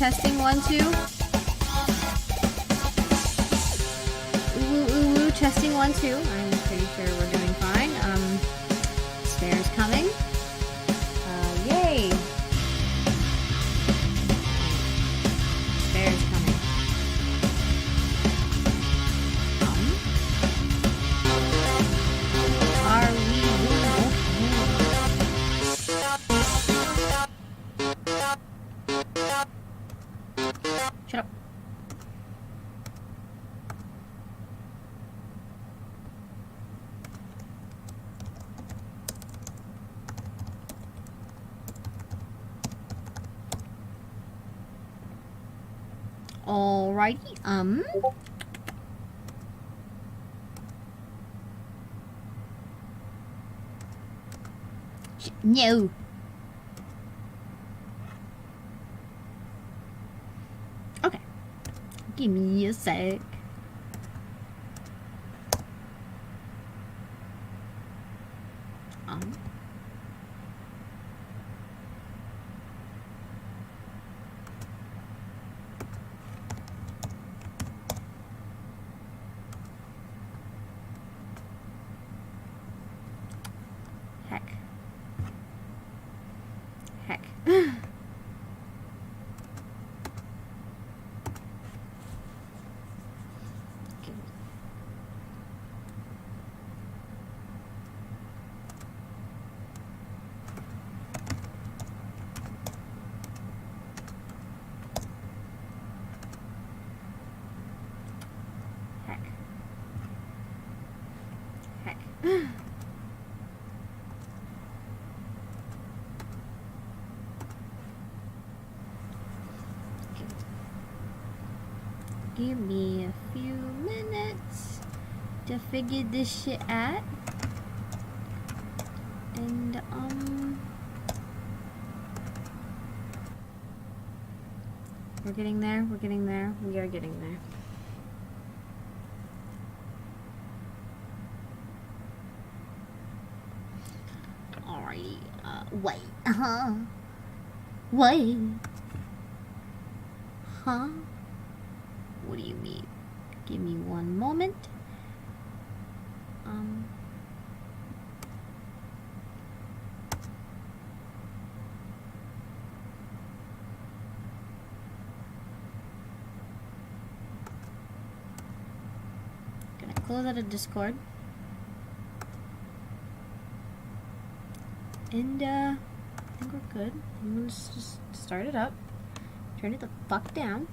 testing 1 2. Ooh, testing 1 2. I'm pretty sure we're doing fine. Stairs coming. Yay. Stairs coming. Are we doing okay? Shut up. Alrighty, no. Okay. Give me a sec. Heck. Heck. Give me a few minutes to figure this shit out. And, we're getting there, we are getting there. Alrighty, wait, wait, huh? What do you mean? Give me one moment. Gonna close out of Discord. And, I think we're good. I'm gonna just start it up. Turn it the fuck down.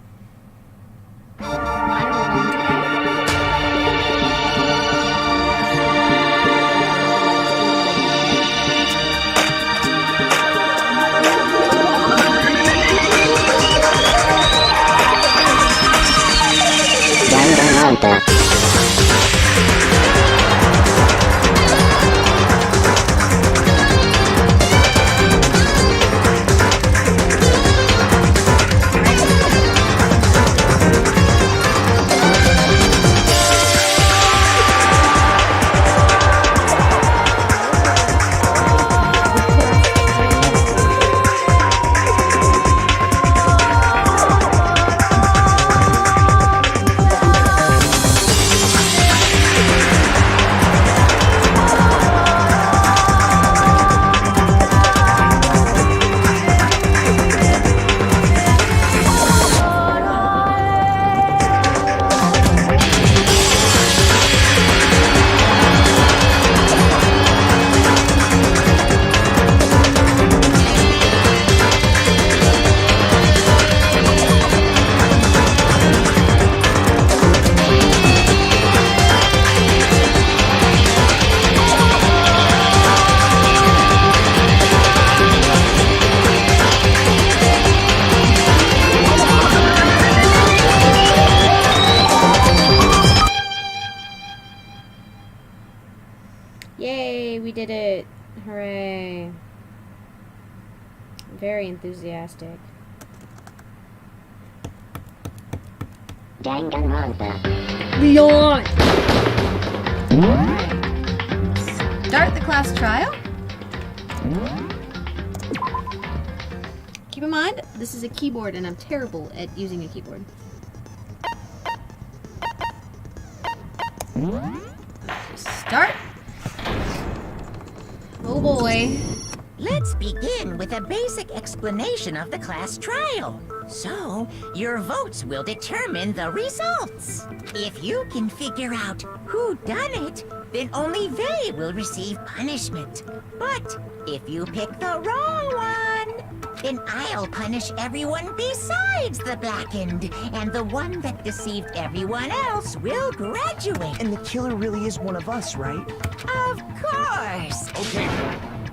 Yay, we did it. Hooray. Very enthusiastic. Leon! Start the class trial. keep in mind, this is a keyboard and I'm terrible at using a keyboard. Start. Oh boy. Let's begin with a basic explanation of the class trial. So, your votes will determine the results. If you can figure out who done it, then only they will receive punishment. But if you pick the wrong one, then I'll punish everyone besides the blackened, and the one that deceived everyone else will graduate. And the killer really is one of us, right? Of course. Okay,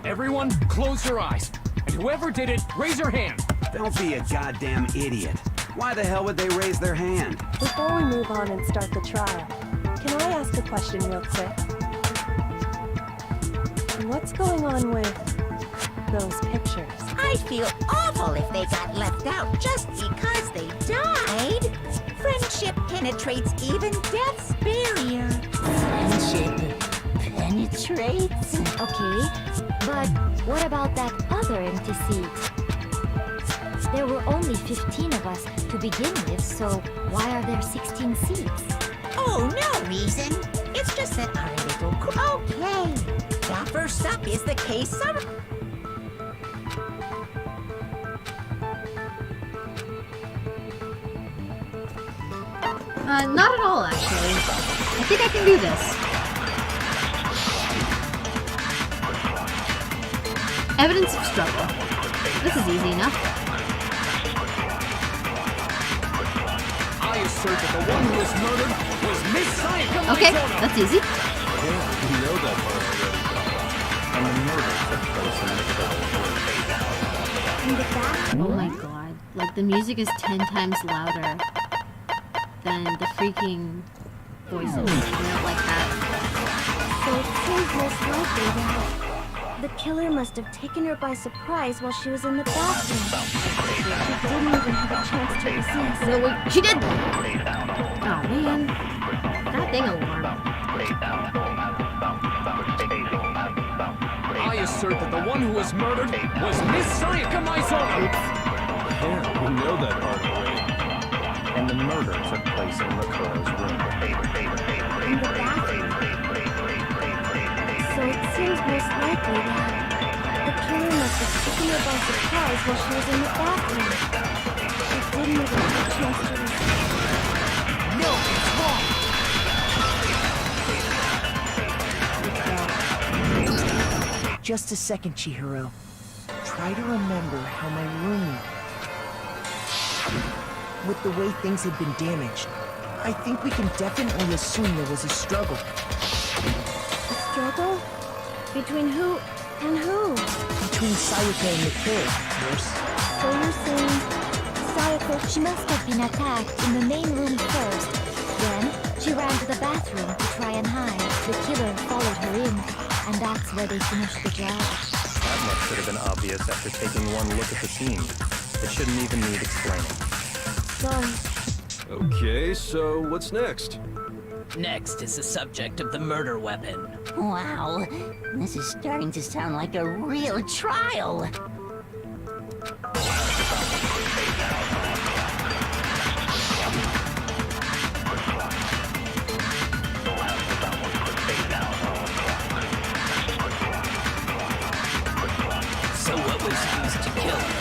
everyone close your eyes. And whoever did it, raise your hand. Don't be a goddamn idiot. Why the hell would they raise their hand? Before we move on and start the trial, can I ask a question real quick? What's going on with those pictures? I'd feel awful if they got left out just because they died. Friendship penetrates even death's barrier. Friendship penetrates? Okay, but what about that other empty seat? There were only 15 of us to begin with, so why are there 16 seats? Oh, no reason. It's just that our little Okay. Now first up is the case summary. Not at all, actually. I think I can do this. Evidence of struggle. This is easy enough. I assert that the one who was murdered was Miss Sayaka Okay, Mizuno. that's easy. You know that part already. And the murder took place in the bathroom. Oh my god. Like, the music is 10 times louder than the freaking voices. I don't like that. So it seems most likely that the killer must have taken her by surprise while she was in the bathroom. She didn't even have a chance to resist. No, wait, she did! Oh man. That dang alarm. I assert that the one who was murdered was Miss Sayaka Mizuno. Yeah, we know that part already. And the murder took place in Ricoro's room. In the bathroom. So it seems most likely that the killer must have taken her by surprise while she was in the bathroom. She didn't even have a chance to resist. No, it's wrong. Just a second, Chihiro. Try to remember how my room... With the way things had been damaged, I think we can definitely assume there was a struggle. A struggle? Between who and who? Between Sayaka and the killer, of course. So you're saying Sayako... She must have been attacked in the main room first. Then, she ran to the bathroom to try and hide. The killer followed her in, and that's where they finished the job. That much should have been obvious after taking one look at the scene. It shouldn't even need explaining. Sorry. Okay, so what's next? Next is the subject of the murder weapon. Wow, this is starting to sound like a real trial. So what was used to kill her?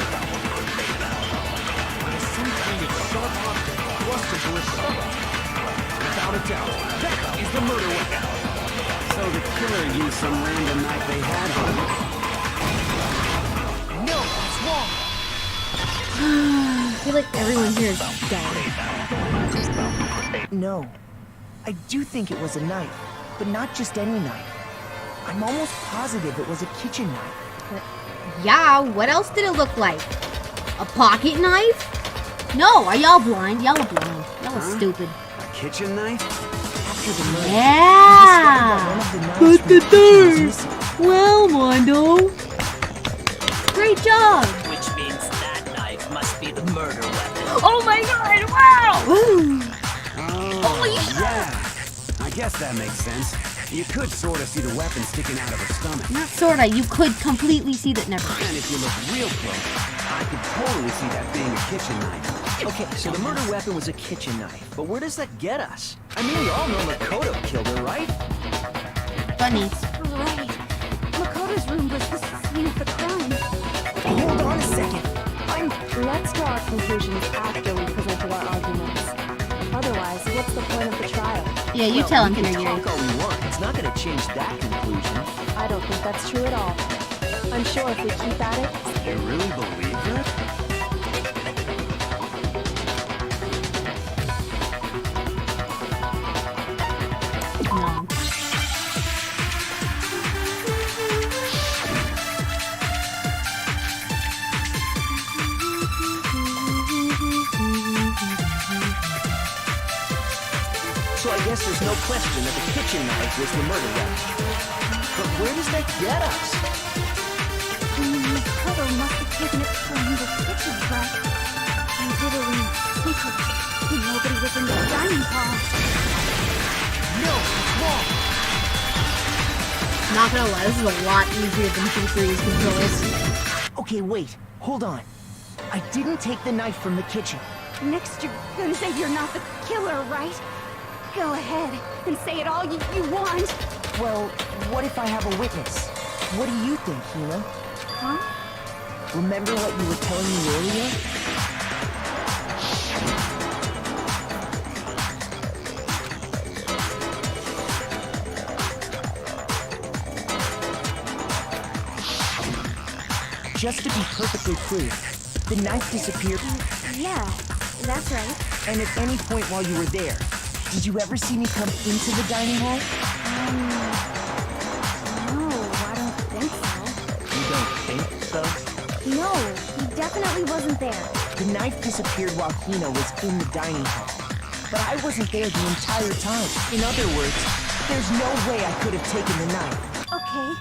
Some kind of sharp object thrust into her stomach. Without a doubt, that is the murder weapon. So the killer used some random knife they had on him. No, that's wrong. I feel like everyone here is dead. No. I do think it was a knife, but not just any knife. I'm almost positive it was a kitchen knife. Yeah, what else did it look like? A pocket knife? No, are y'all blind? Y'all are blind. Y'all are stupid. A kitchen knife? After the murder, Yeah! one of the knives Put from the kitchen was third! missing. Well, Mondo. Great job! Which means that knife must be the murder weapon. Oh my god, wow! Oh, yeah. I guess that makes sense. You could sort of see the weapon sticking out of her stomach. Not sorta, you could completely see that. Never. And if you look real close, I could totally see that being a kitchen knife. Okay, so the murder weapon was a kitchen knife, but where does that get us? I mean, we all know Makoto killed her, right? Bunnies. Right. Makoto's room was the scene of the crime. Hold on a second. Let's draw our conclusions after we presented our arguments. Otherwise, what's the point of the trial? Yeah, you tell him, We can Yuri. talk all we want. It's not going to change that conclusion. I don't think that's true at all. I'm sure if we keep at it, You really believe that? No. So I guess there's no question that the kitchen knife was the murder weapon. But where does that get us? Makoto must have taken it from the kitchen, but I did it in secret. Nobody was in the dining hall. No, it's wrong. Not gonna lie, this is a lot easier than P3's controls. Okay, wait. Hold on. I didn't take the knife from the kitchen. Next, you're gonna say you're not the killer, right? Go ahead and say it all you want. Well, what if I have a witness? What do you think, Hina? Huh? Remember what you were telling me earlier? Just to be perfectly clear, the knife disappeared, Yeah, that's right. and at any point while you were there, did you ever see me come into the dining hall? No, I don't think so. You don't think so? No, he definitely wasn't there. The knife disappeared while Hina was in the dining hall. But I wasn't there the entire time. In other words, there's no way I could have taken the knife. Okay,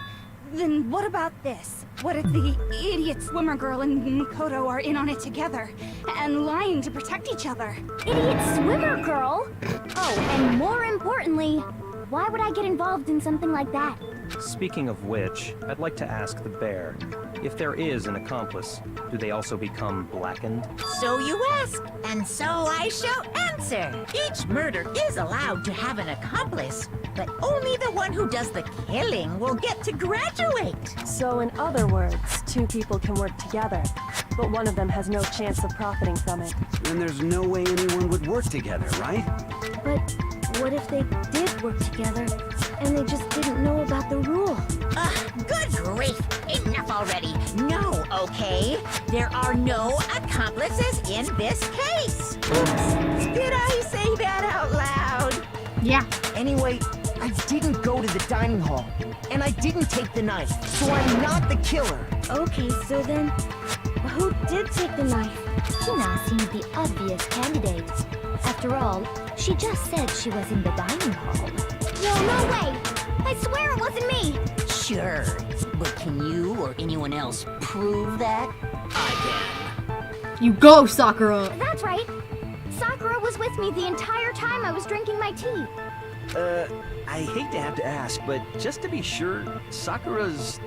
then what about this? What if the idiot swimmer girl and Makoto are in on it together and lying to protect each other? Idiot swimmer girl? Oh, and more importantly, why would I get involved in something like that? Speaking of which, I'd like to ask the bear, if there is an accomplice, do they also become blackened? So you ask, and so I shall answer. Each murder is allowed to have an accomplice, but only the one who does the killing will get to graduate. So in other words, two people can work together, but one of them has no chance of profiting from it. Then there's no way anyone would work together, right? But what if they did work together and they just didn't know about the rule? Good grief! Enough already. No, okay? There are no accomplices in this case. Oops, did I say that out loud? Yeah. Anyway, I didn't go to the dining hall, and I didn't take the knife, so I'm not the killer. Okay, so then, who did take the knife? Hina seemed the obvious candidate. After all, she just said she was in the dining hall. No way! I swear it wasn't me! Sure, but can you or anyone else prove that? I You go, Sakura! That's right! Sakura was with me the entire time I was drinking my tea. I hate to have to ask, but just to be sure, Sakura's...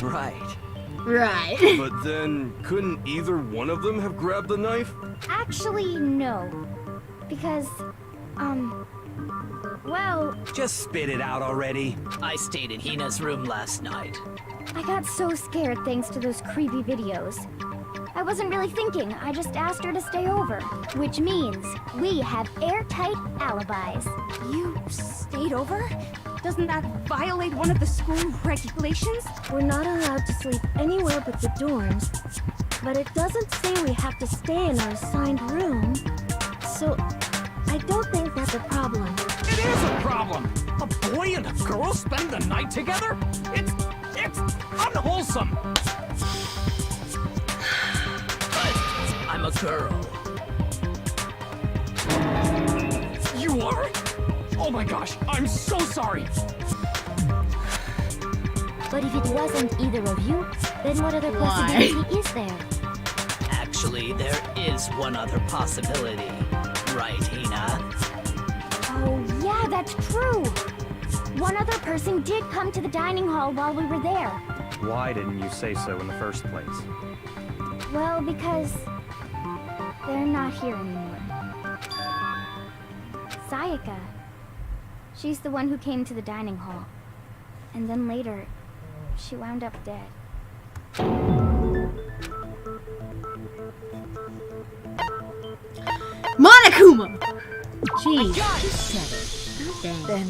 Right. Right. But then, couldn't either one of them have grabbed the knife? Actually, no. Because, well, Just spit it out already. can. I stayed in Hina's room last night. I got so scared thanks to those creepy videos. I wasn't really thinking, I just asked her to stay over. Which means we have airtight alibis. You stayed over? Doesn't that violate one of the school regulations? We're not allowed to sleep anywhere but the dorms, but it doesn't say we have to stay in our assigned room. So, I don't think that's a problem. It is a problem. A boy and a girl spend the night together? It's unwholesome. But I'm a girl. You are? Oh my gosh, I'm so sorry. But if it wasn't either of you, then what other Why? possibility is there? Actually, there is one other possibility. Right, Hina? Oh, yeah, that's true. One other person did come to the dining hall while we were there. Why didn't you say so in the first place? Well, because they're not here anymore. Sayaka. She's the one who came to the dining hall. And then later, she wound up dead. Monokuma! Jeez. God dang. Then,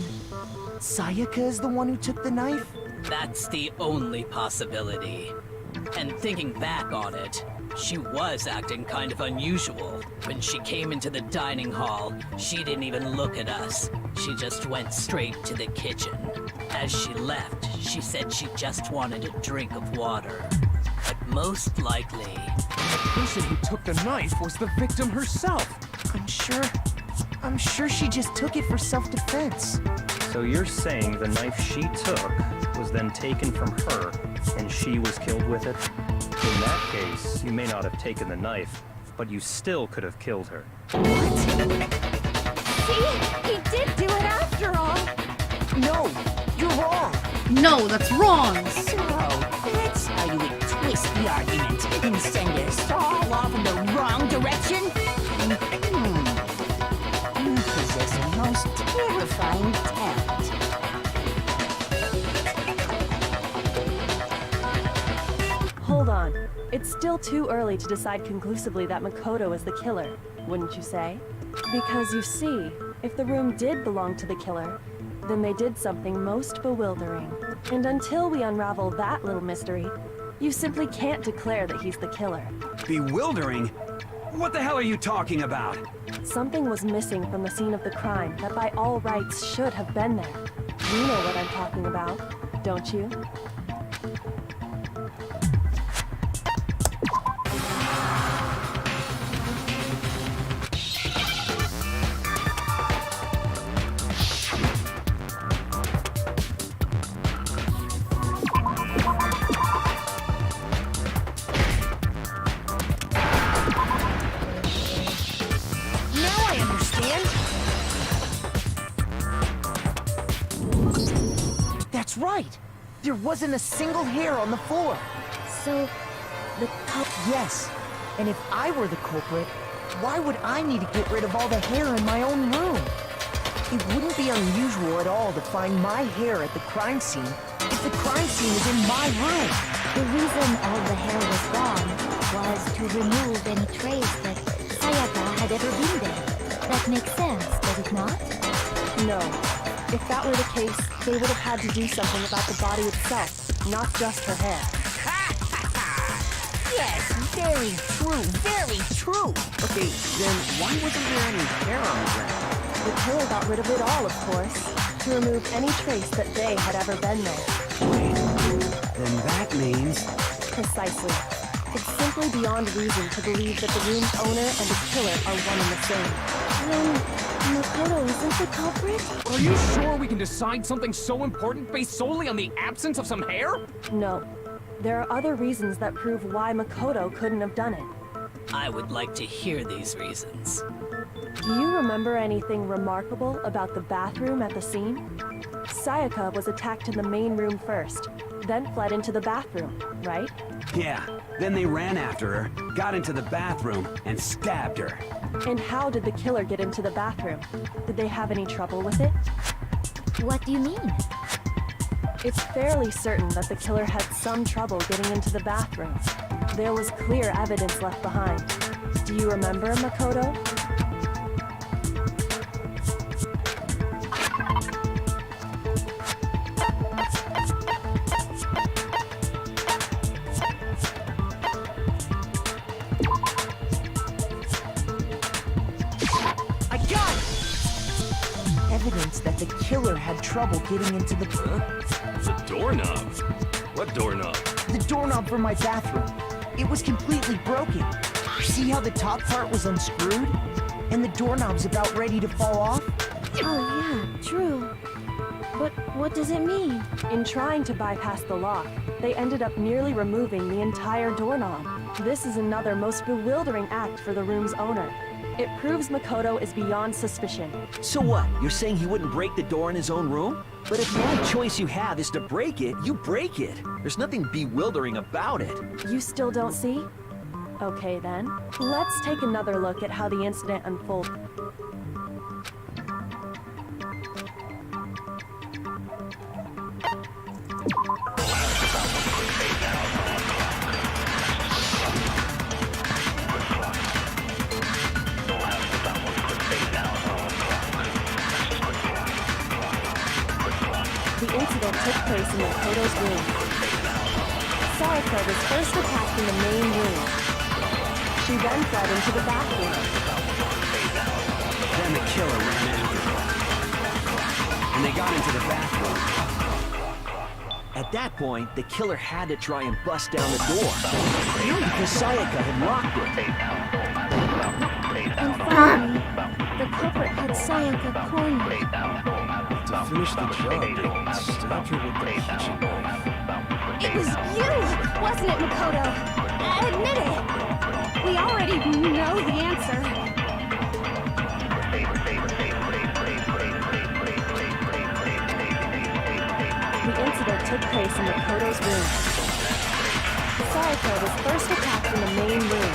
Sayaka is the one who took the knife? That's the only possibility. And thinking back on it, she was acting kind of unusual. When she came into the dining hall, she didn't even look at us. She just went straight to the kitchen. As she left, she said she just wanted a drink of water. But most likely... The person who took the knife was the victim herself. I'm sure she just took it for self-defense. So you're saying the knife she took was then taken from her, and she was killed with it? In that case, you may not have taken the knife, but you still could have killed her. See? He did do it after all! No, you're wrong. No, that's wrong! So, that's how you would twist the argument and send us all off in the wrong direction? You possess a most terrifying talent. Hold on. It's still too early to decide conclusively that Makoto is the killer, wouldn't you say? Because you see, if the room did belong to the killer, then they did something most bewildering. And until we unravel that little mystery, you simply can't declare that he's the killer. Bewildering? What the hell are you talking about? Something was missing from the scene of the crime that by all rights should have been there. You know what I'm talking about, don't you? That's right. There wasn't a single hair on the floor. So, the Yes. And if I were the culprit, why would I need to get rid of all the hair in my own room? It wouldn't be unusual at all to find my hair at the crime scene if the crime scene is in my room. The reason all the hair was gone was to remove any trace that Sayaka had ever been there. That makes sense, does it not? No. If that were the case, they would have had to do something about the body itself, not just her hair. Yes, very true, very true. Okay, then why wasn't there any hair on the ground? The killer got rid of it all, of course, to remove any trace that they had ever been there. Wait, then that means... Precisely. It's simply beyond reason to believe that the room's owner and the killer are one and the same. Then, Makoto isn't the culprit? Are you sure we can decide something so important based solely on the absence of some hair? No. There are other reasons that prove why Makoto couldn't have done it. I would like to hear these reasons. Do you remember anything remarkable about the bathroom at the scene? Sayaka was attacked in the main room first, then fled into the bathroom, right? Yeah, then they ran after her, got into the bathroom, and stabbed her. And how did the killer get into the bathroom? Did they have any trouble with it? What do you mean? It's fairly certain that the killer had some trouble getting into the bathroom. There was clear evidence left behind. Do you remember, Makoto? I got it! Evidence that the killer had trouble getting into the... The doorknob? What doorknob? The doorknob for my bathroom. It was completely broken. See how the top part was unscrewed? And the doorknob's about ready to fall off? Oh yeah, true. But what does it mean? In trying to bypass the lock, they ended up nearly removing the entire doorknob. This is another most bewildering act for the room's owner. It proves Makoto is beyond suspicion. So what? You're saying he wouldn't break the door in his own room? But if the only choice you have is to break it, you break it. There's nothing bewildering about it. You still don't see? Okay then, let's take another look at how the incident unfolded. The incident took place in Makoto's room. Sayaka was first attacked in the main room. She then fled into the bathroom. Then the killer ran after her. And they got into the bathroom. At that point, the killer had to try and bust down the door. Because Sayaka had locked it. And finally, the culprit had Sayaka cornered. To finish the job, they stabbed her with the kitchen knife. It was you, wasn't it, Makoto? Admit it! We already know the answer. The incident took place in Makoto's room. Sayaka was first attacked in the main room.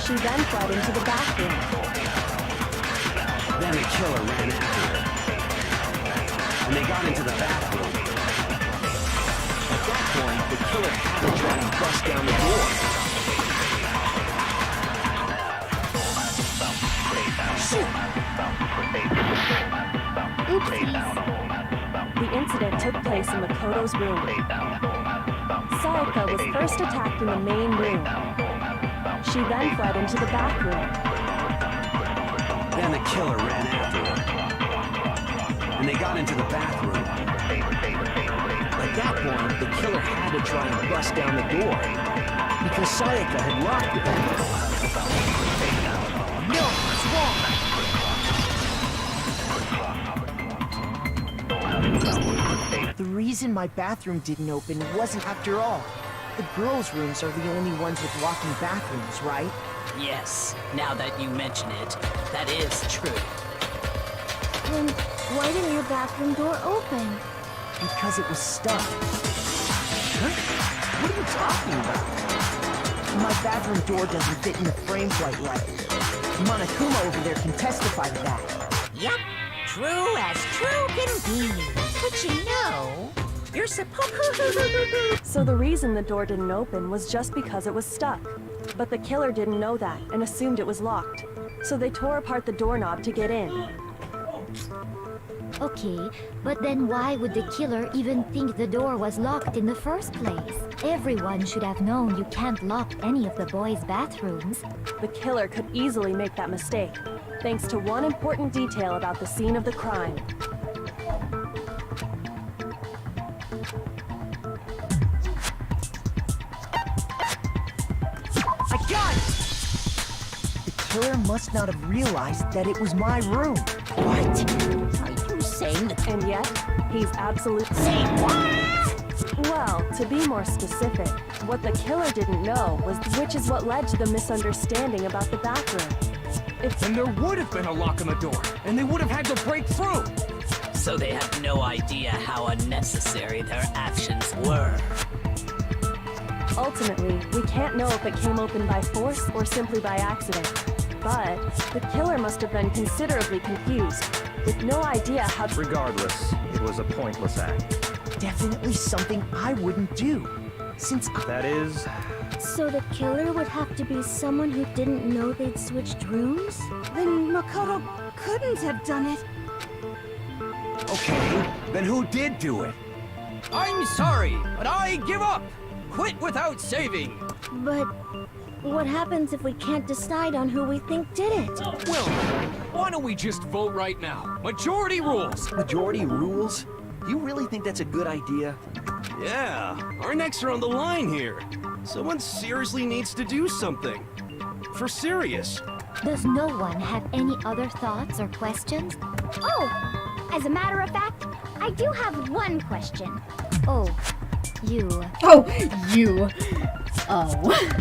She then fled into the bathroom. Then the killer ran after her. And they got into the bathroom. At that point, the killer had to try and bust down the door. The incident took place in Makoto's room. Sayaka was first attacked in the main room. She then fled into the bathroom. Then the killer ran after her. And they got into the bathroom. At that point, the killer had to try and bust down the door. Because Sayaka had locked it. No, it's wrong! The reason my bathroom didn't open wasn't after all. The girls' rooms are the only ones with walking bathrooms, right? Yes, now that you mention it, that is true. Then why didn't your bathroom door open? Because it was stuck. Huh? What are you talking about? My bathroom door doesn't fit in the frame quite right. Monokuma over there can testify to that. Yep, true as true can be. But you know, you're supposed So the reason the door didn't open was just because it was stuck. But the killer didn't know that and assumed it was locked. So they tore apart the doorknob to get in. Okay, but then why would the killer even think the door was locked in the first place? Everyone should have known you can't lock any of the boys' bathrooms. The killer could easily make that mistake, thanks to one important detail about the scene of the crime. I got it! The killer must not have realized that it was my room. What? Are you saying that? And yet, he's absolutely... Say what? Well, to be more specific, what the killer didn't know was which is what led to the misunderstanding about the bathroom. Then there would have been a lock on the door, and they would have had to break through. So they had no idea how unnecessary their actions were. Ultimately, we can't know if it came open by force or simply by accident. But the killer must have been considerably confused, with no idea how to... Regardless, it was a pointless act. Definitely something I wouldn't do. Since That is, So the killer would have to be someone who didn't know they'd switched rooms? Then Makoto couldn't have done it. Okay, then who did do it? I'm sorry, but I give up. Quit without saving. But what happens if we can't decide on who we think did it? Well, why don't we just vote right now? Majority rules. majority rules, you really think that's a good idea? Yeah, our necks are on the line here. Someone seriously needs to do something. For serious. Does no one have any other thoughts or questions? Oh! As a matter of fact, I do have one question. Oh, you. Oh, you. Oh.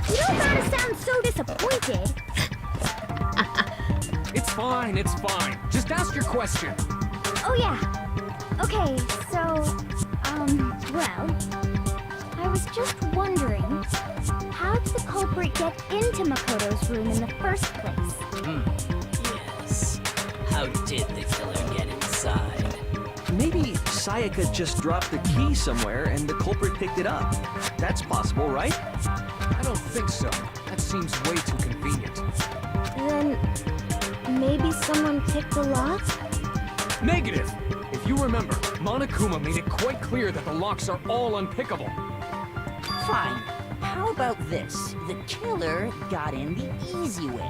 You don't gotta sound so disappointed. It's fine, it's fine. Just ask your question. Oh yeah. Okay, so, well, I was just wondering, how did the culprit get into Makoto's room in the first place? Yes. How did the killer get inside? Maybe Sayaka just dropped the key somewhere and the culprit picked it up. That's possible, right? I don't think so. That seems way too convenient. Then, maybe someone picked the lock? Negative! If you remember, Monokuma made it quite clear that the locks are all unpickable. Fine. How about this? The killer got in the easy way.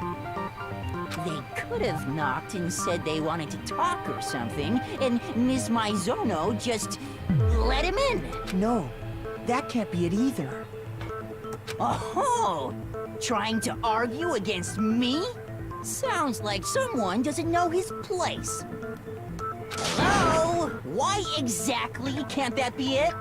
They could have knocked and said they wanted to talk or something, and Miss Maizono just let him in. No, that can't be it either. Oh, trying to argue against me? Sounds like someone doesn't know his place. Hello? Why exactly can't that be it?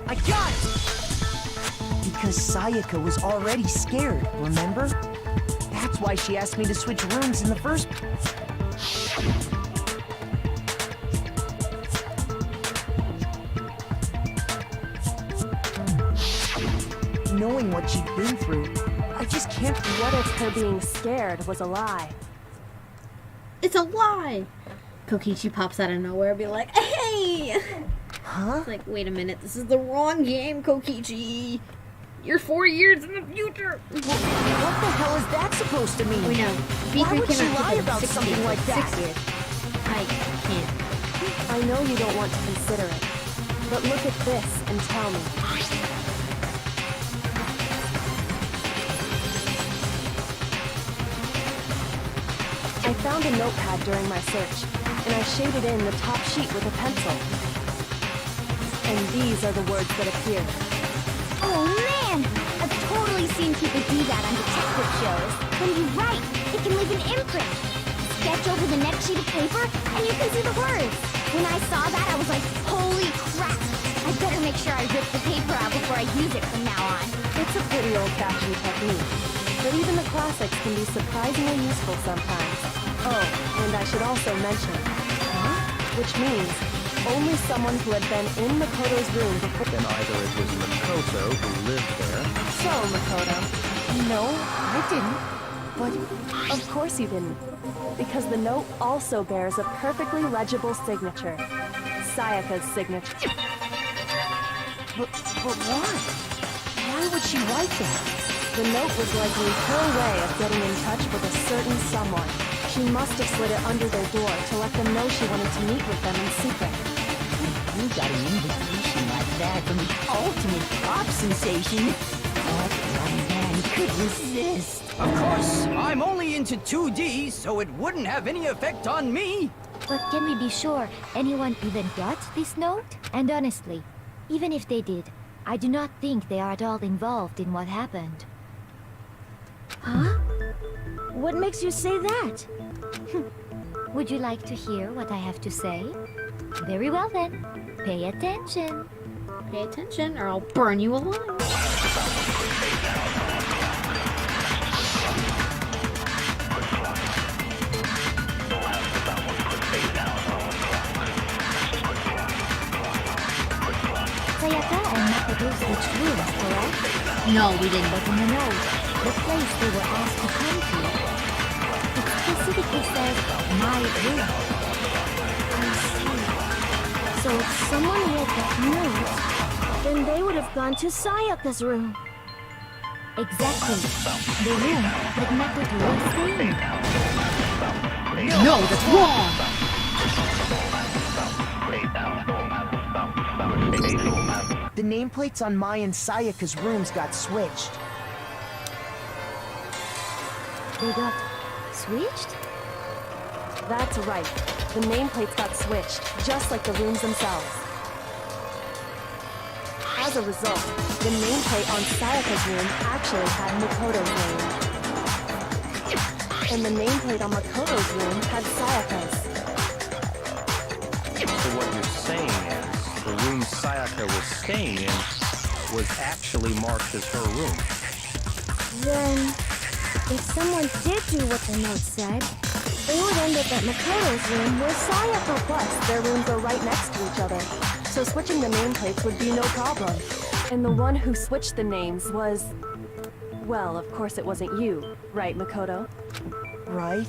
I got it! Because Sayaka was already scared, remember? That's why she asked me to switch rooms in the first place. Knowing what she'd been through, I just can't. What if her being scared was a lie? It's a lie! Kokichi pops out of nowhere and be like, hey! Huh? It's like, wait a minute, this is the wrong game, Kokichi! You're 4 years in the future! What the hell is that supposed to mean? We know. Why would came she out lie 2016, about something like that? 6 years. I can't. I know you don't want to consider it, but look at this and tell me. I found a notepad during my search, and I shaded in the top sheet with a pencil. And these are the words that appeared. Oh man! I've totally seen people do that on detective shows. When you write, it can leave an imprint. Sketch over the next sheet of paper, and you can see the words. When I saw that, I was like, holy crap! I better make sure I rip the paper out before I use it from now on. It's a pretty old-fashioned technique, but even the classics can be surprisingly useful sometimes. Oh, and I should also mention, which means only someone who had been in Makoto's room before. Then either it was Makoto who lived there. So, Makoto. No, I didn't. But of course you didn't. Because the note also bears a perfectly legible signature. Sayaka's signature. But why? Why would she write that? The note was likely her way of getting in touch with a certain someone. She must have slid it under their door to let them know she wanted to meet with them in secret. You got an invitation like that from the ultimate pop sensation. What one man could resist? Of course, I'm only into 2D, so it wouldn't have any effect on me. But can we be sure anyone even got this note? And honestly, even if they did, I do not think they are at all involved in what happened. Huh? What makes you say that? Would you like to hear what I have to say? Very well then. Pay attention. Pay attention or I'll burn you alive. Sayaka and Makoto switched rooms, correct? No, we didn't. But in the note, the place they were asked to come to, it specifically says, my room. I see. So if someone read that note, then they would have gone to Sayaka's room. Exactly. The room that Makoto was staying. No, that's wrong! The nameplates on Mai and Sayaka's rooms got switched. They got switched? That's right. The nameplates got switched, just like the rooms themselves. As a result, the nameplate on Sayaka's room actually had Makoto's name. And the nameplate on Makoto's room had Sayaka's. So what you're saying is, the room Sayaka was staying in was actually marked as her room. Then, if someone did do what the note said, they would end up at Makoto's room where Sayaka was. Plus, their rooms are right next to each other, so switching the nameplates would be no problem. And the one who switched the names was... Well, of course it wasn't you, right, Makoto? Right?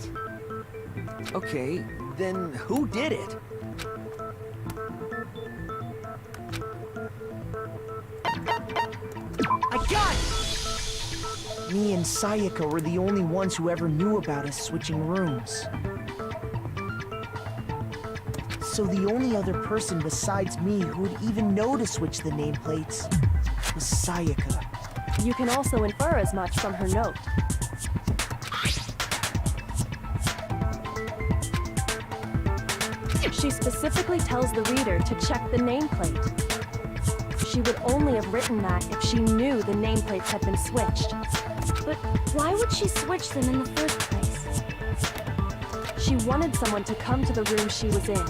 Okay, then who did it? I got it! Me and Sayaka were the only ones who ever knew about us switching rooms. So the only other person besides me who would even know to switch the nameplates was Sayaka. You can also infer as much from her note. She specifically tells the reader to check the nameplate. She would only have written that if she knew the nameplates had been switched. But why would she switch them in the first place? She wanted someone to come to the room she was in,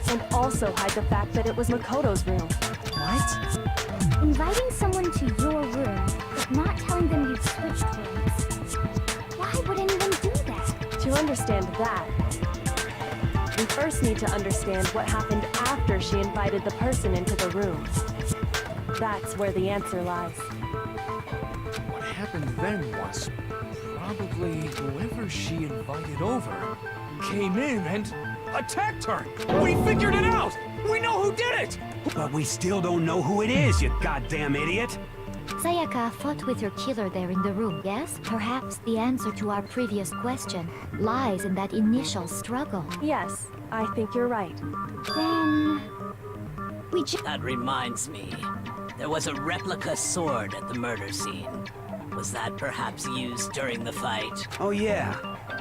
and also hide the fact that it was Makoto's room. What? Inviting someone to your room, but not telling them you've switched rooms. Why would anyone do that? To understand that, we first need to understand what happened after she invited the person into the room. That's where the answer lies. What happened then was probably whoever she invited over came in and attacked her. We figured it out! We know who did it! But we still don't know who it is, you goddamn idiot! Sayaka fought with her killer there in the room, yes? Perhaps the answer to our previous question lies in that initial struggle. Yes, I think you're right. Then... That reminds me. There was a replica sword at the murder scene. Was that perhaps used during the fight? Oh yeah.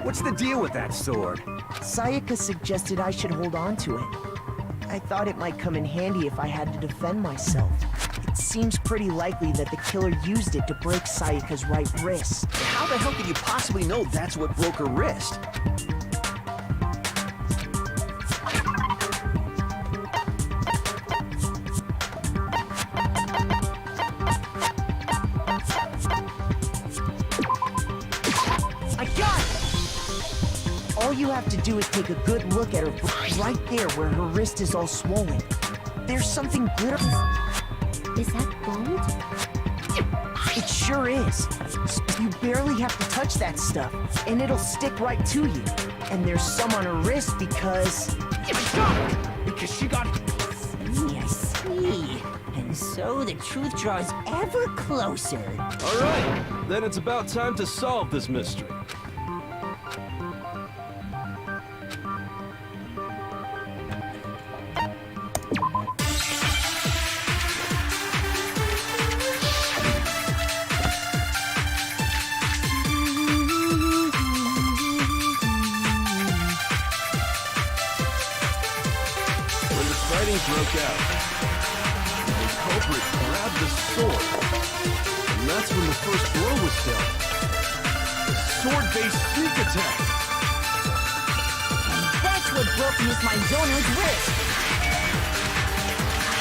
What's the deal with that sword? Sayaka suggested I should hold on to it. I thought it might come in handy if I had to defend myself. It seems pretty likely that the killer used it to break Sayaka's right wrist. How the hell could you possibly know that's what broke her wrist? All you have to do is take a good look at her right there where her wrist is all swollen. There's something glittering. Is that gold? It sure is. You barely have to touch that stuff, and it'll stick right to you. And there's some on her wrist because... Because she got... I see. And so the truth draws ever closer. All right, then it's about time to solve this mystery. Broke out. The culprit grabbed the sword, and that's when the first blow was dealt. A sword-based sneak attack. And that's what broke Miss Mizono's wrist.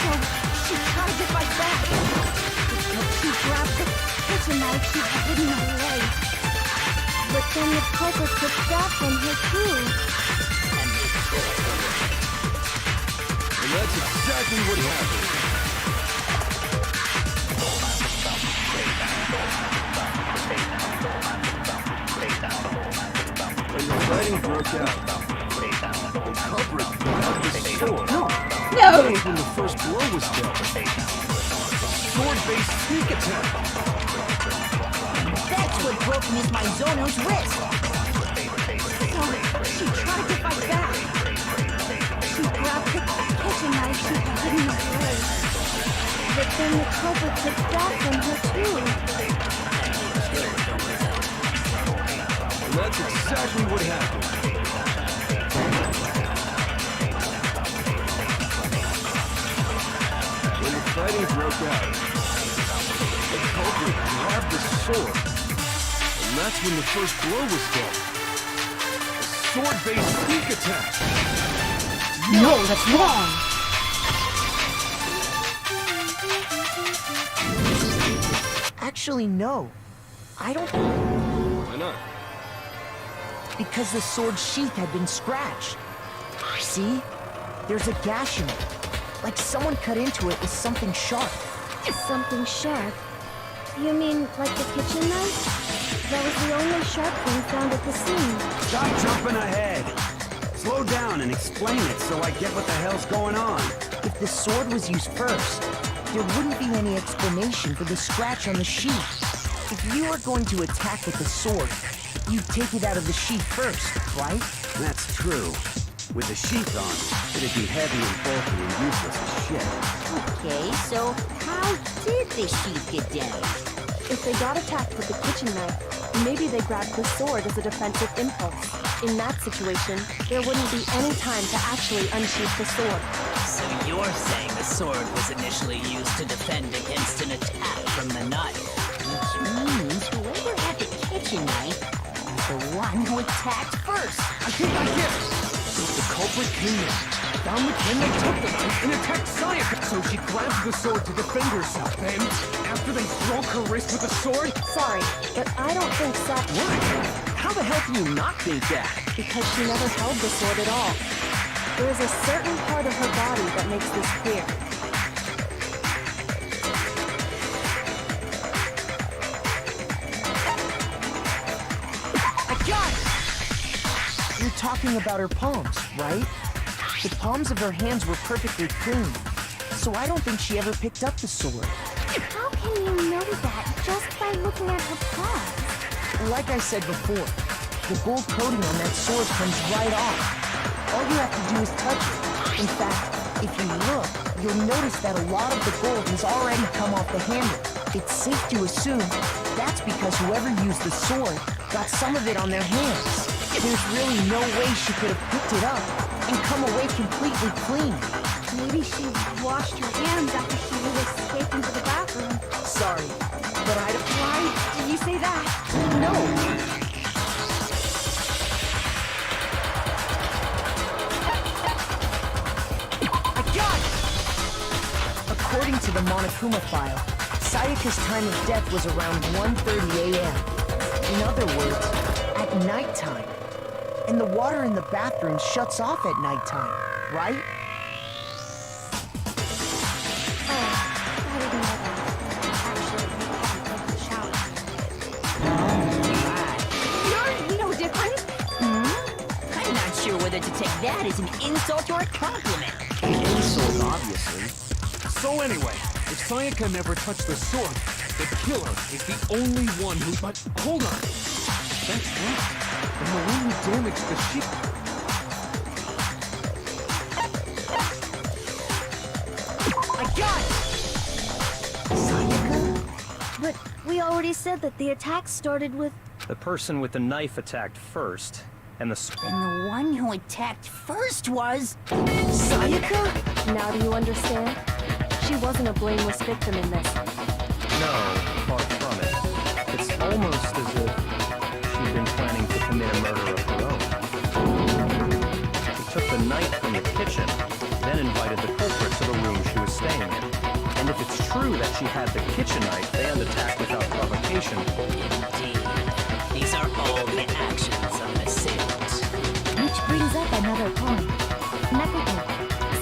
So, she tried to fight back. But she grabbed the kitchen knife she had hidden away. But then the culprit took that from her too. And that's exactly what happened. When the fighting broke out, the culprit grabbed the sword. No! That's when the first blow was dealt. Sword-based sneak attack. That's what broke Miss Mizono's wrist. So, she tried to fight back. She grabbed the kitchen knife she had hidden away. but then the culprit took that from her too. And that's exactly what happened. When the fighting broke out, the culprit grabbed the sword. And that's when the first blow was dealt. A sword-based sneak attack. No, that's wrong. Actually, no. I don't... Why not? Because the sword sheath had been scratched. See? There's a gash in it. Like someone cut into it with something sharp. Something sharp? You mean like the kitchen knife? That was the only sharp thing found at the scene. Stop jumping ahead. Slow down and explain it so I get what the hell's going on. If the sword was used first, there wouldn't be any explanation for the scratch on the sheath. If you were going to attack with the sword, you'd take it out of the sheath first, right? That's true. With the sheath on, it'd be heavy and bulky and useless as shit. Okay, so how did the sheath get damaged? If they got attacked with the kitchen knife, maybe they grabbed the sword as a defensive impulse. In that situation, there wouldn't be any time to actually unsheath the sword. So you're saying the sword was initially used to defend against an attack from the knife? Which means whoever had the kitchen knife was the one who attacked first. I think I get it. So the culprit came in, found the king, they took the knife, and attacked Sayaka. So she grabs the sword to defend herself. Then, after they broke her wrist with the sword... Sorry, but I don't think What? How the hell do you not think that? Because she never held the sword at all. There is a certain part of her body that makes this clear. I got it! You're talking about her palms, right? The palms of her hands were perfectly clean, so I don't think she ever picked up the sword. How can you know that just by looking at her paws? Like I said before, the gold coating on that sword comes right off. All you have to do is touch it. In fact, if you look, you'll notice that a lot of the gold has already come off the handle. It's safe to assume that's because whoever used the sword got some of it on their hands. There's really no way she could have picked it up and come away completely clean. Maybe she washed her hands after she escaped into the bathroom. Sorry, but I don't... Why did you say that? No! I got it! According to the Monokuma file, Sayaka's time of death was around 1:30 a.m. In other words, at nighttime. And the water in the bathroom shuts off at nighttime, right? I didn't know that. Actually, I haven't taken a shower. You're no different. I'm not sure whether to take that as an insult or a compliment. Insult, obviously. So anyway, if Sayaka never touched the sword, the killer is the only one who... But hold on. That's right. And the one who damaged the sheep... I got it! Sayaka? But we already said that the attack started with... The person with the knife attacked first, and the... And the one who attacked first was... Sayaka? Now do you understand? She wasn't a blameless victim in this. No, far from it. It's almost as if she'd been planning to commit a murder of her own. She took the knife from the kitchen, then invited the culprit to the room she was staying in. And if it's true that she had the kitchen knife and attacked without provocation... Indeed. These are all the actions of an assailant. Which brings up another point. Makoto,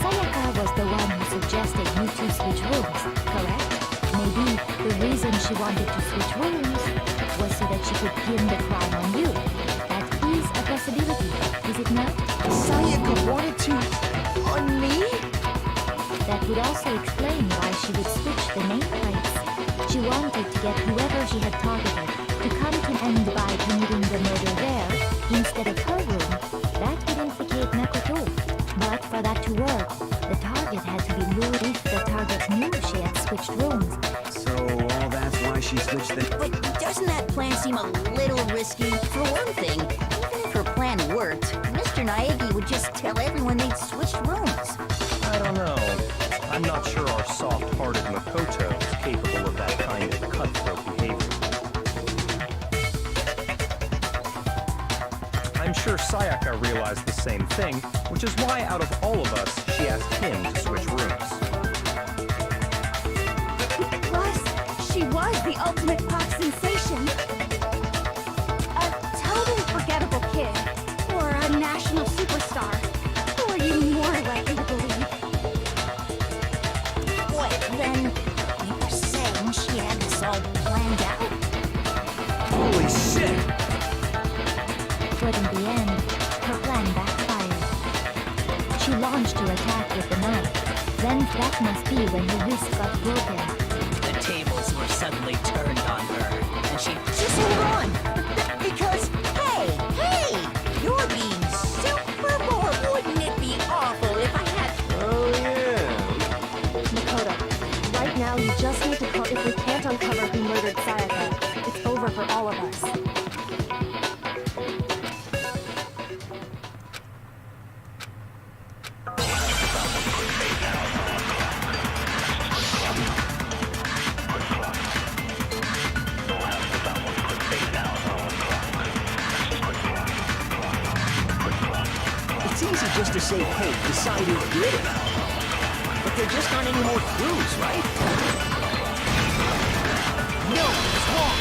Sayaka was the one who suggested you two switch rooms, correct? Maybe the reason she wanted to switch rooms was so that she could pin the crime on you. That is a possibility, is it not? Sayaka wanted to... on me? That would also explain why she would switch the nameplates. She wanted to get whoever she had targeted to come to end by committing the murder there instead of her room. That would implicate Makoto. But for that to work, the target had to be lured if the target knew she had switched rooms. So all that's why she switched the... But doesn't that plan seem a little risky? For one thing, even if her plan worked, Mr. Naegi would just tell everyone they'd switched rooms. I don't know. I'm not sure our soft-hearted Makoto is capable of that kind of cutthroat behavior. I'm sure Sayaka realized the same thing, which is why out of all of us, she asked him to switch rooms. Plus, she was the ultimate pop sensation. A totally forgettable kid. Or a national superstar. Who are you more likely to believe? Wait, then you were saying she had this all planned out? Holy shit! But in the end, her plan backfired. She launched her attack with the knife. Then that must be when her wrist got broken. The tables were suddenly turned on her, and she... Just hold on! Because, hey! You're being super bored. Wouldn't it be awful if I had... Oh, yeah. Makoto, right now you just need to call. If we can't uncover who murdered Sayaka, it's over for all of us. It's easy just to say, hey, decide who did it. But there just aren't any more clues, right? No, it's wrong.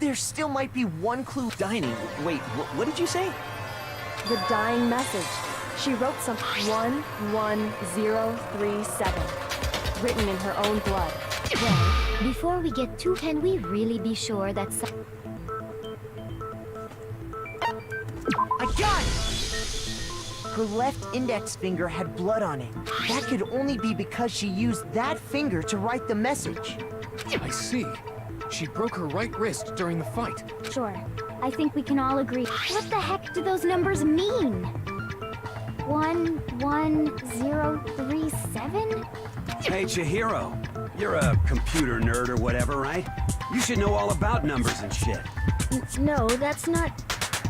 There still might be one clue. Dining. Wait, what did you say? The dying message. She wrote some 11037, written in her own blood. Well, before we get to, can we really be sure that I got it! Her left index finger had blood on it. That could only be because she used that finger to write the message. I see. She broke her right wrist during the fight. Sure. I think we can all agree. What the heck do those numbers mean? 11037? Hey, Chihiro. You're a computer nerd or whatever, right? You should know all about numbers and shit. No, that's not...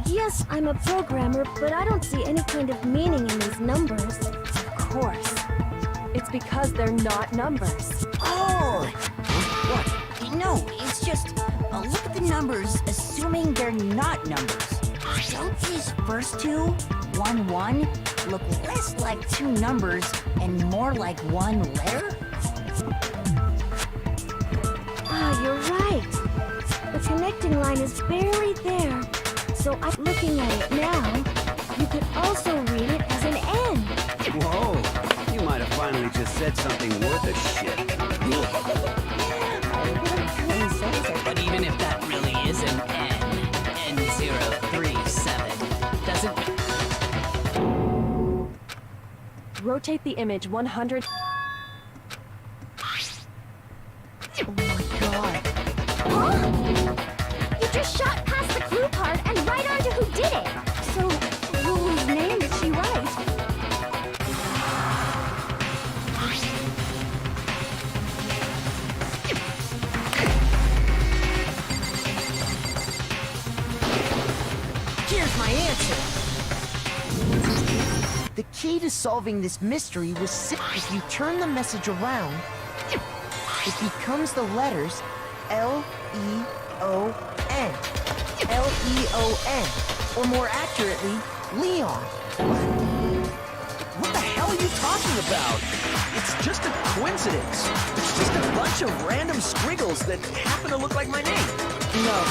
Yes, I'm a programmer, but I don't see any kind of meaning in these numbers. Of course. It's because they're not numbers. Oh! What? No, it's just... look at the numbers, assuming they're not numbers. Don't these first two, 1-1, look less like two numbers and more like one letter? Ah, you're right. The connecting line is barely there. So I'm looking at it now. You could also read it as an N. Whoa, you might have finally just said something worth a shit. But even if that really is an N037, doesn't... Rotate the image 100. Oh my god. Huh? You just shot past the clue part and right onto who did it. So, whose name did she write? Here's my answer. The key to solving this mystery was if you turn the message around, it becomes the letters L-E-O-N. L-E-O-N. Or more accurately, Leon. What the hell are you talking about? It's just a coincidence. It's just a bunch of random squiggles that happen to look like my name. No,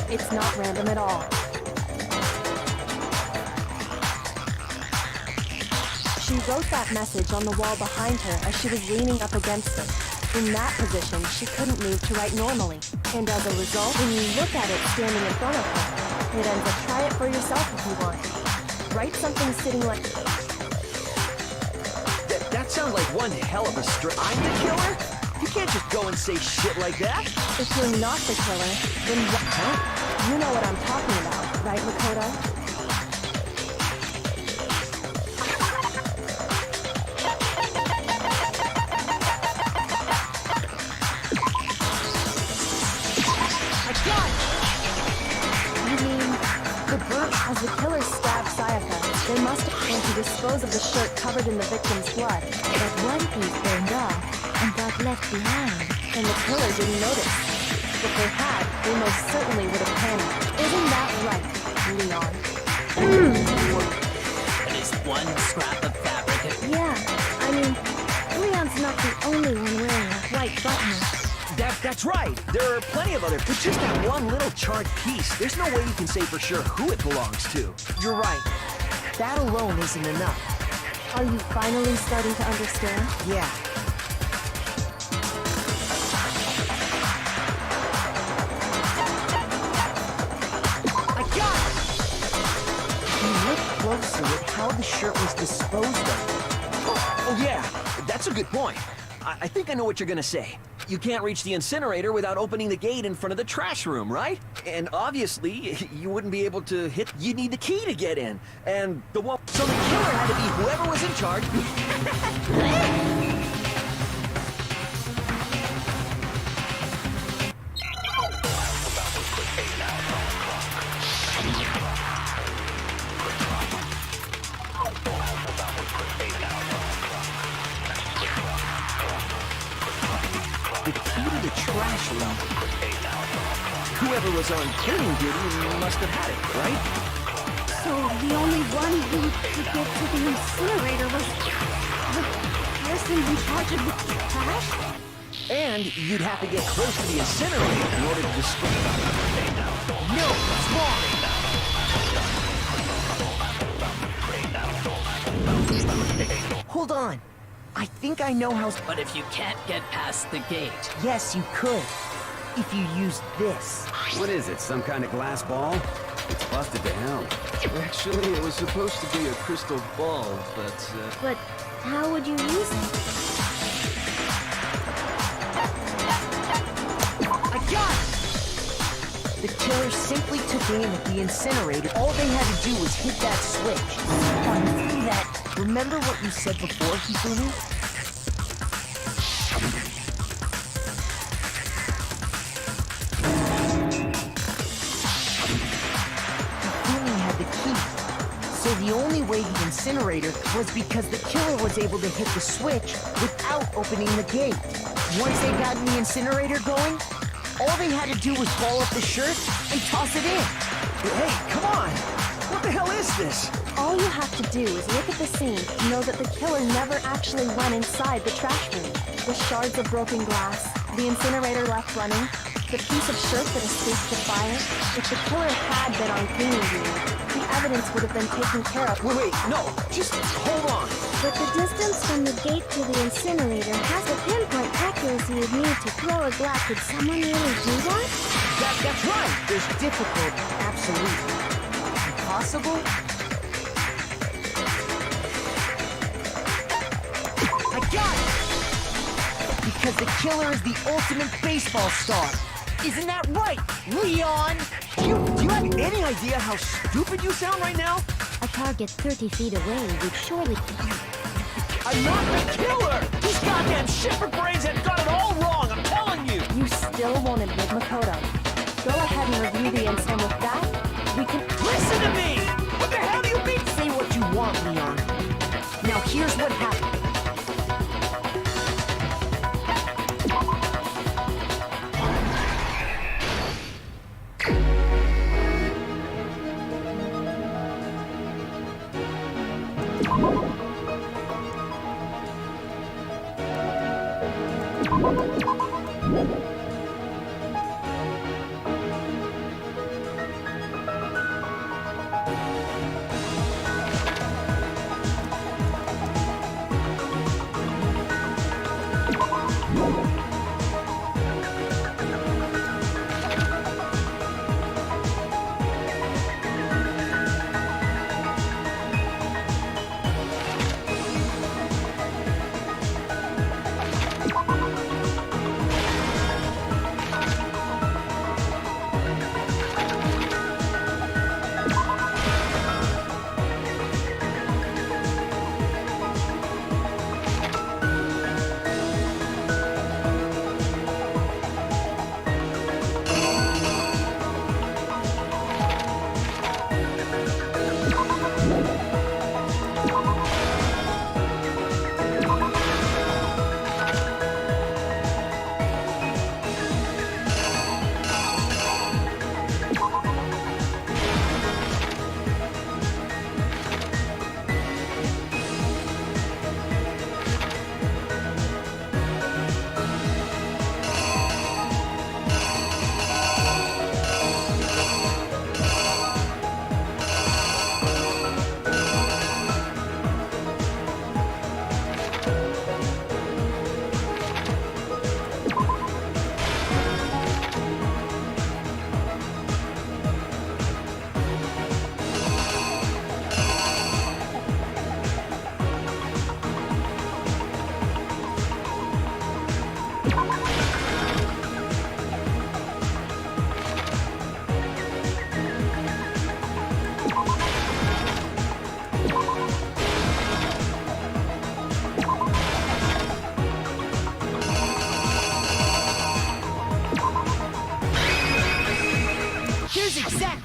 it's not random at all. She wrote that message on the wall behind her as she was leaning up against it. In that position, she couldn't move to write normally. And as a result, when you look at it standing in front of her, it ends up try it for yourself if you want. Write something sitting like... That sounds like one hell of a I'm the killer? You can't just go and say shit like that. If you're not the killer, then what? Huh? You know what I'm talking about, right, Makoto? They must have been to dispose of the shirt covered in the victim's blood. But one piece burned off and got left behind. And the killer didn't notice. If they had, they most certainly would have panicked. Isn't that right, Leon? It is one scrap of fabric. Yeah, I mean, Leon's not the only one wearing a white button. That's right. There are plenty of others. But just that one little charred piece, there's no way you can say for sure who it belongs to. You're right. That alone isn't enough. Are you finally starting to understand? Yeah. I got it! If you look closely at how the shirt was disposed of. Oh yeah, that's a good point. I think I know what you're gonna say. You can't reach the incinerator without opening the gate in front of the trash room, right? And obviously, you wouldn't be able to hit... You need the key to get in. And the one... So the killer had to be whoever was in charge. The key to the trash room. Whoever was on cleaning duty must have had it, right? So the only one who could get to the incinerator was the person in charge of the trash? And you'd have to get close to the incinerator in order to destroy it. No, it's wrong! Hold on. I think I know how... But if you can't get past the gate, Yes, you could. If you used this. What is it, some kind of glass ball? It's busted to hell. Actually, it was supposed to be a crystal ball, but, But how would you use it? I got it! The killer simply took aim at the incinerator. All they had to do was hit that switch. Through that. Remember what you said before, Hifumi? Hifumi had the key. So the only way the incinerator was because the killer was able to hit the switch without opening the gate. Once they got the incinerator going, all they had to do was ball up the shirt and toss it in. Hey, come on! What the hell is this? All you have to do is look at the scene and know that the killer never actually went inside the trash room. The shards of broken glass, the incinerator left running, the piece of shirt that escaped the fire. If the killer had been on cleaning duty, the evidence would have been taken care of. Wait, no, just hold on. But the distance from the gate to the incinerator has the pinpoint accuracy you'd need to throw a glass. Could someone really do that? That's right. There's difficult, absolute. Impossible? I got it! Because the killer is the ultimate baseball star. Isn't that right, Leon? Do you have any idea how stupid you sound right now? A target 30 feet away would surely... I'm not the killer! These goddamn shipper brains have got it all wrong, I'm telling you! You still won't admit Makoto. Go ahead and review the incident with that. We can... Listen to me! What the hell do you mean? Say what you want, Leon. Now here's what happened.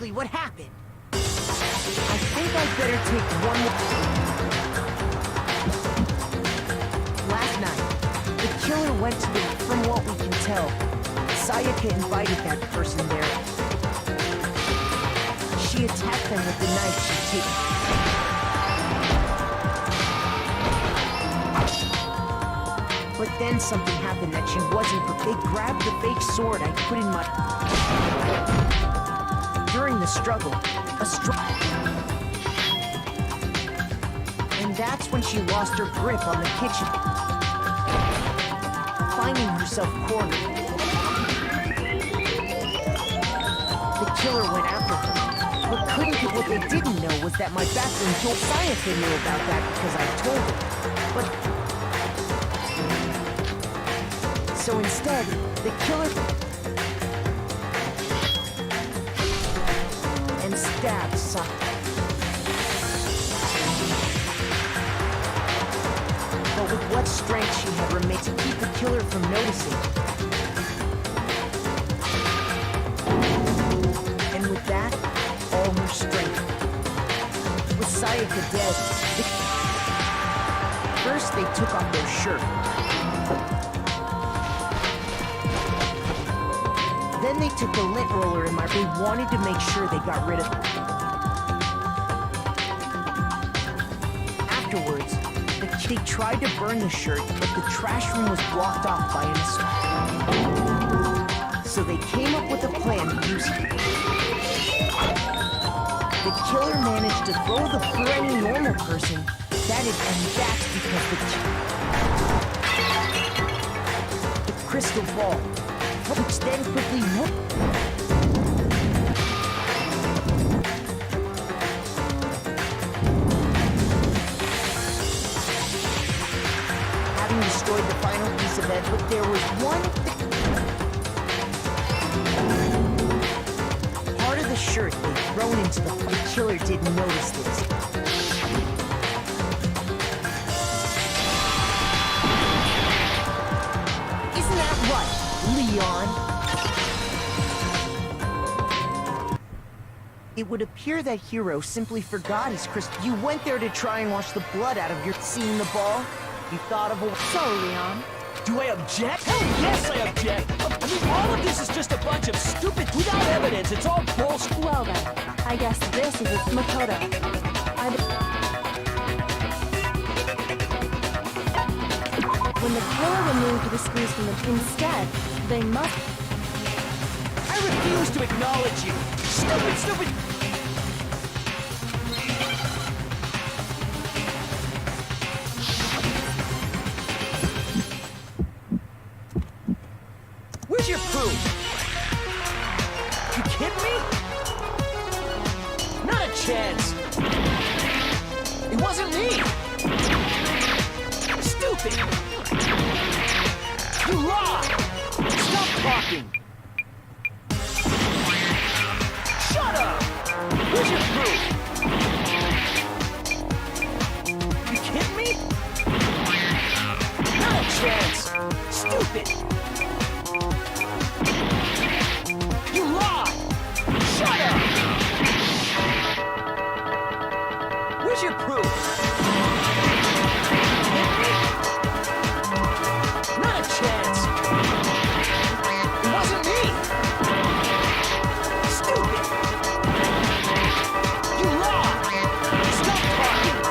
exactly what happened. I think I'd better take one more... Last night, the killer went to the... From what we can tell, Sayaka invited that person there. She attacked them with the knife she'd taken. But then something happened that she wasn't prepared. They grabbed the fake sword I put in my... During the struggle, and that's when she lost her grip on the kitchen, finding herself cornered. The killer went after her, but couldn't get what they didn't know was that my bathroom door... Sayaka knew about that because I told her, but... So instead, the killer... and stabbed Sayaka. But with what strength she had remained to keep the killer from noticing. And with that, all her strength. With Sayaka dead, first they took off their shirt. Then they took the lint roller in my... They wanted to make sure they got rid of it. Afterwards, they tried to burn the shirt, but the trash room was blocked off by an... So they came up with a plan to use it. The killer managed to throw for any normal person. And that's because the crystal ball, which then quickly having destroyed the final piece of it, but there was one part of the shirt they'd thrown into the killer didn't notice this. Isn't that right, Leon? It would appear that Hero simply forgot his crystal. You went there to try and wash the blood out of your... Seeing the ball? You thought of a... So, Leon. Do I object? Hell yes, I object! I mean, all of this is just a bunch of stupid... Without evidence, it's all bullshit. Well then, I guess this is Makoto. When the killer removed the screws from the... Instead, they must... I refuse to acknowledge you! Stupid! Where's your proof? You kidding me? Not a chance! It wasn't me! Stupid! You lied! Stop talking! Shut up! Where's your proof? You kidding me? Not a chance! Stupid! You lied! Shut up! Where's your proof? You kidding me? Not a chance! It wasn't me! Stupid! You lied! Stop talking!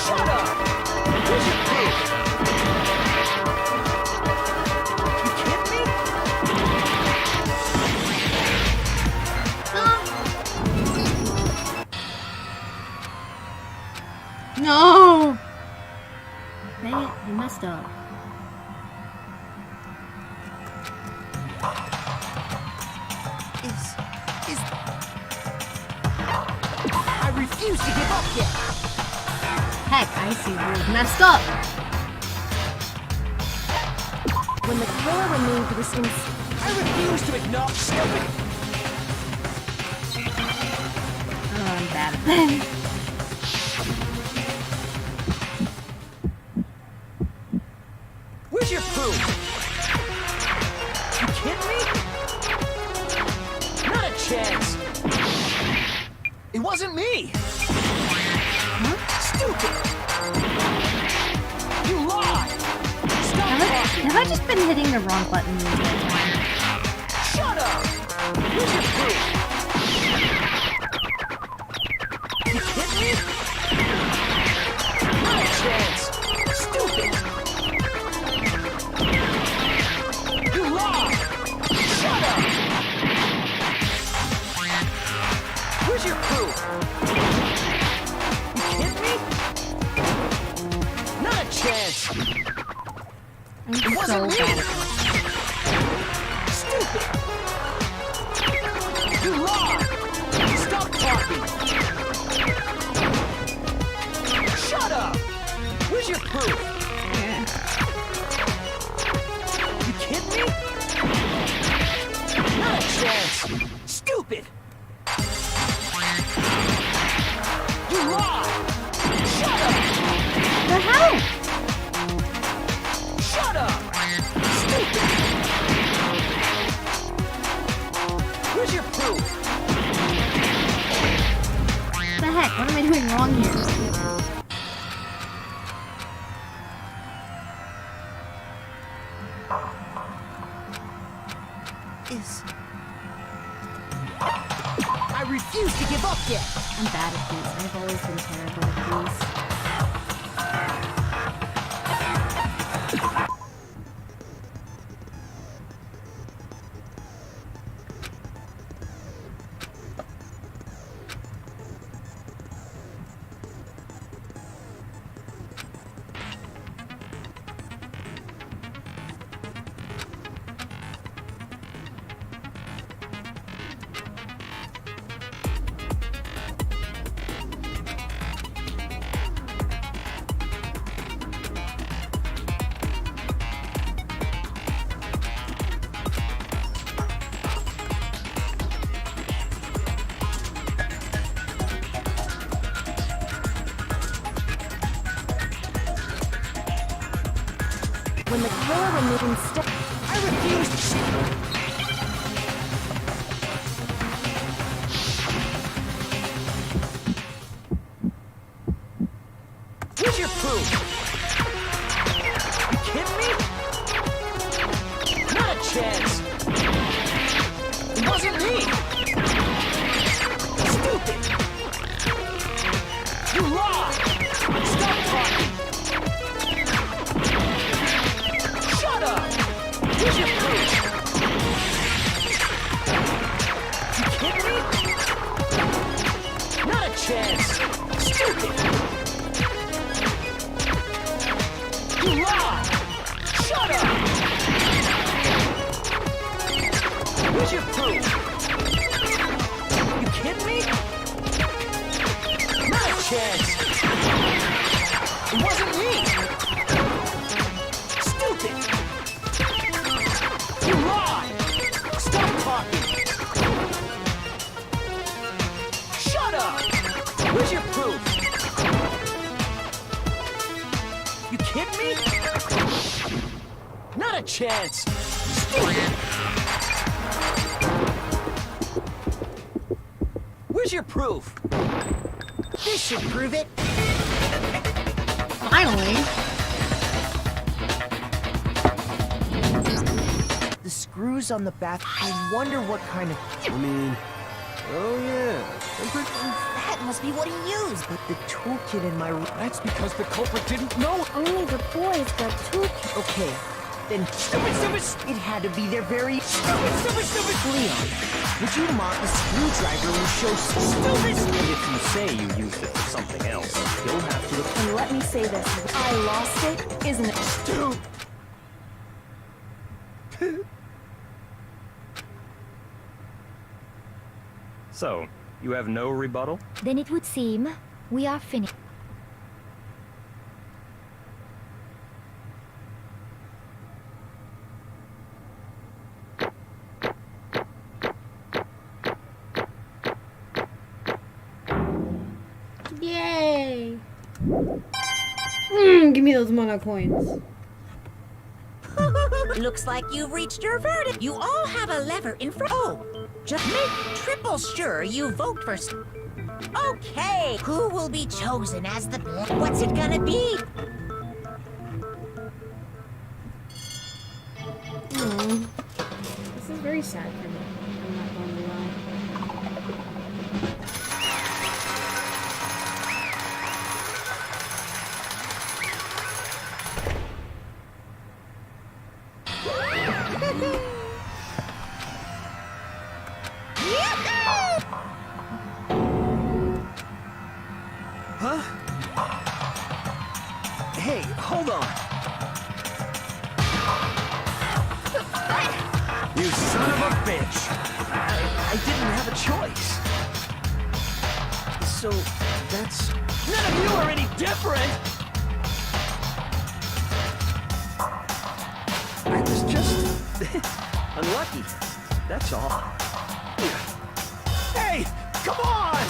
Shut up! Where's your proof? You kidding me? No! Dang it, he messed up. I refuse to give up yet! Heck, I see you messed up. When the killer removed the screws... I refuse to acknowledge... Stupid! Oh, I'm bad at that. Where's your proof? You kidding me? I've just been hitting the wrong button the entire time. Shut up! Where's your proof? You kidding me? Not a chance! Stupid! You lied! Shut up! Where's your proof? You kidding me? Not a chance! I'm so bad at this. Stupid! You lied! Stop talking! Shut up! Where's your proof? Yeah. You kidding me? Not a chance! Stupid! You lied! Shut up! The hell? Shut up! Stupid! Where's your proof? The heck? What am I doing wrong here? I refuse to give up yet! I'm bad at these. I've always been terrible at these. When the killer removed instead. I refuse to see. Where's your proof? You kidding me? Not a chance. It wasn't me. Stupid. You lied. Stop talking. Shut up. Where's your proof? You kidding me? Not a chance. Stupid. You lied! Shut up! Where's your proof? You kidding me? Not a chance! It wasn't me! Stupid! You lied! Stop talking! Shut up! Where's your proof? You kidding me? Not a chance! Stupid! Where's your proof? This should prove it. Finally. The screws on the bath, I wonder what kind of... I mean, oh yeah. That must be what he used. But the toolkit in my... That's because the culprit didn't know. Only the boys got toolkit. Okay, then... Stupid! It had to be their very... Stupid! Leon, would you mark the screwdriver and show... Stupid! If you say you used it for something else, you'll have to... And let me say this, I lost it, isn't it? Stupid! So, you have no rebuttal? Then it would seem we are finished. Yay! Give me those mono coins. Looks like you've reached your verdict. You all have a lever in front. Oh, just make triple sure you vote for. Okay, who will be chosen as the? What's it gonna be? very sad for me. I'm not going to lie. Huh? Hey, hold on. You son of a bitch! I didn't have a choice. So, that's... None of you are any different! I was just... unlucky. That's all. Hey! Come on!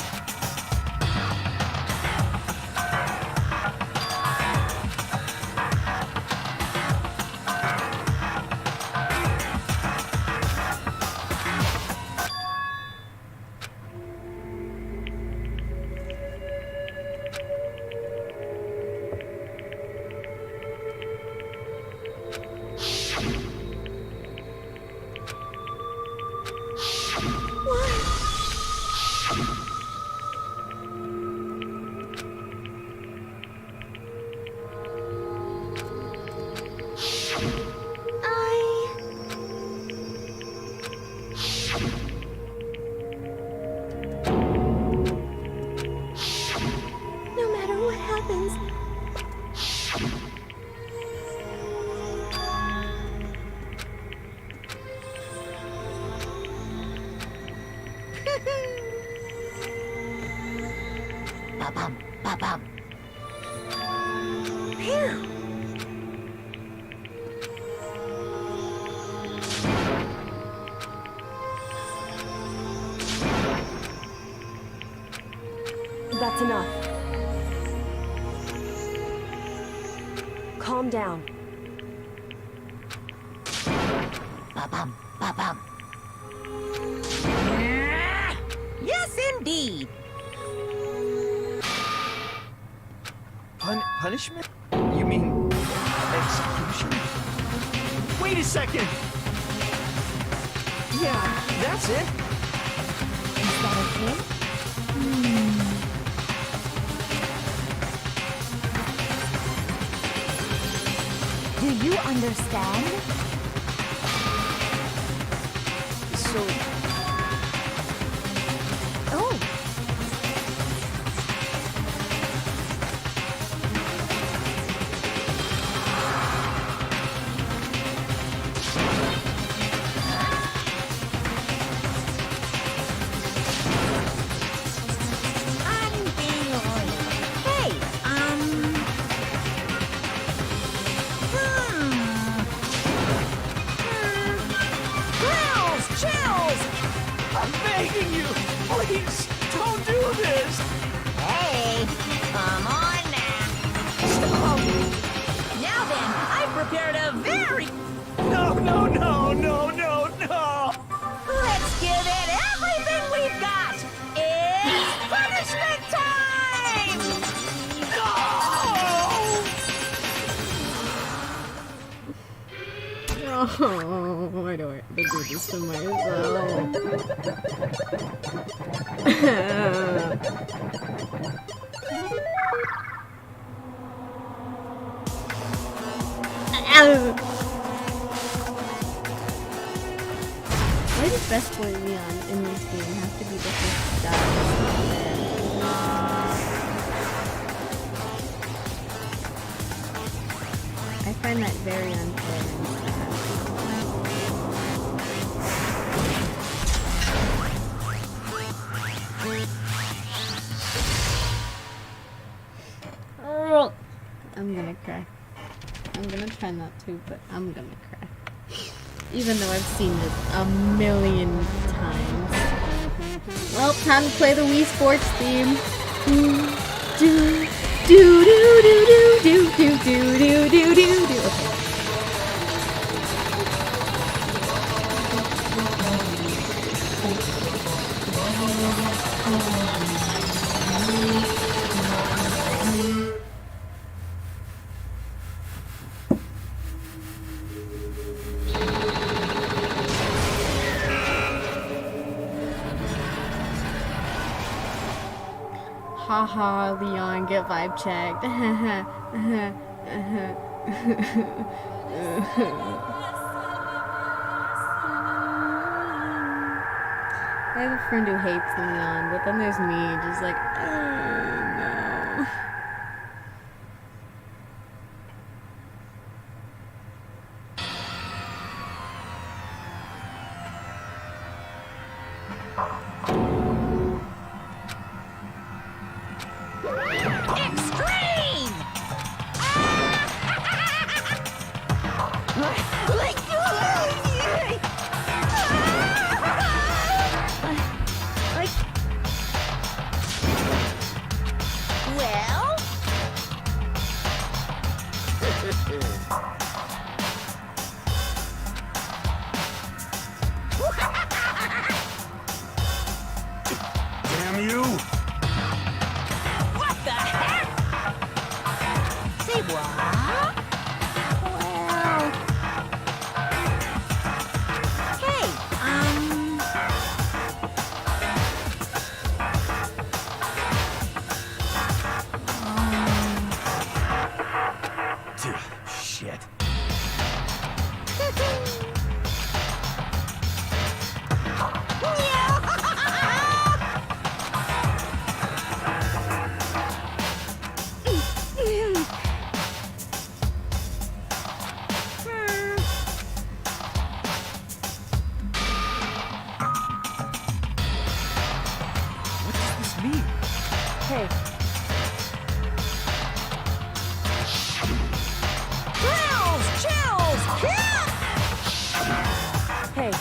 No matter what happens, Ba-bum, ba-bum. Phew! That's enough. Calm down. Ba-bum, ba-bum. Yes, indeed. Punishment? You mean... execution? Wait a second! Yeah, that's it. Is that okay? Do you understand? So... Oh, Hey, Chills, chills! I'm begging you! Please, don't do this! Hey, come on now. Now then, I prepared a very... No, no, no, no, no, no! Let's give it everything we've got! It's punishment time! Oh, why do I do this to myself? Why does Best Boy Leon in this game have to be the first to die? I find that very unfair and sad. I'm gonna cry. I'm gonna try not to, but I'm gonna cry. Even though I've seen this a million times. Well, time to play the Wii Sports theme. Do do do do do do do do do do do do. Okay. Haha, Leon, get vibe checked. I have a friend who hates Leon, but then there's me, just like, no. Extreme! Well? Damn you! What the heck? Say what? Well... Hey, Shit. What does this mean? Hey, chills! hey,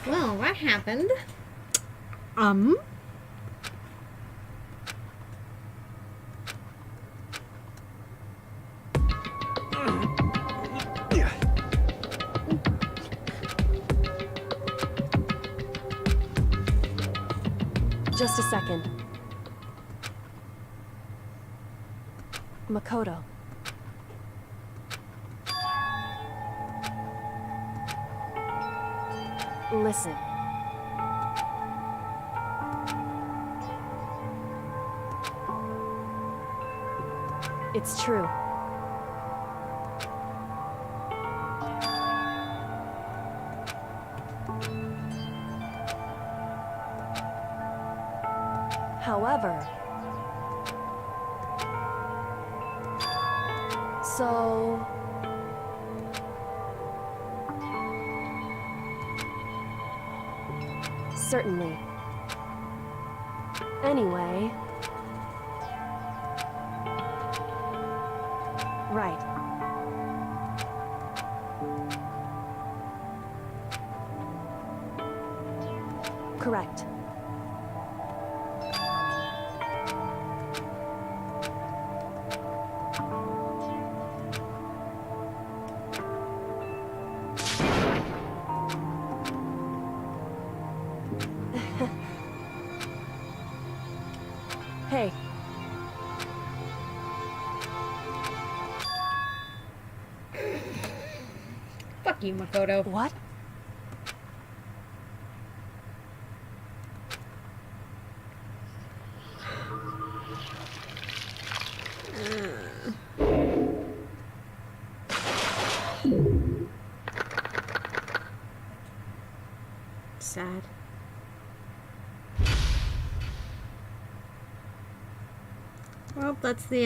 Well, what happened? just a second. Makoto. Listen. It's true. However, so certainly. Anyway, right. Correct. Hey. Fuck you, Makoto. What? Sad. Well, that's the end.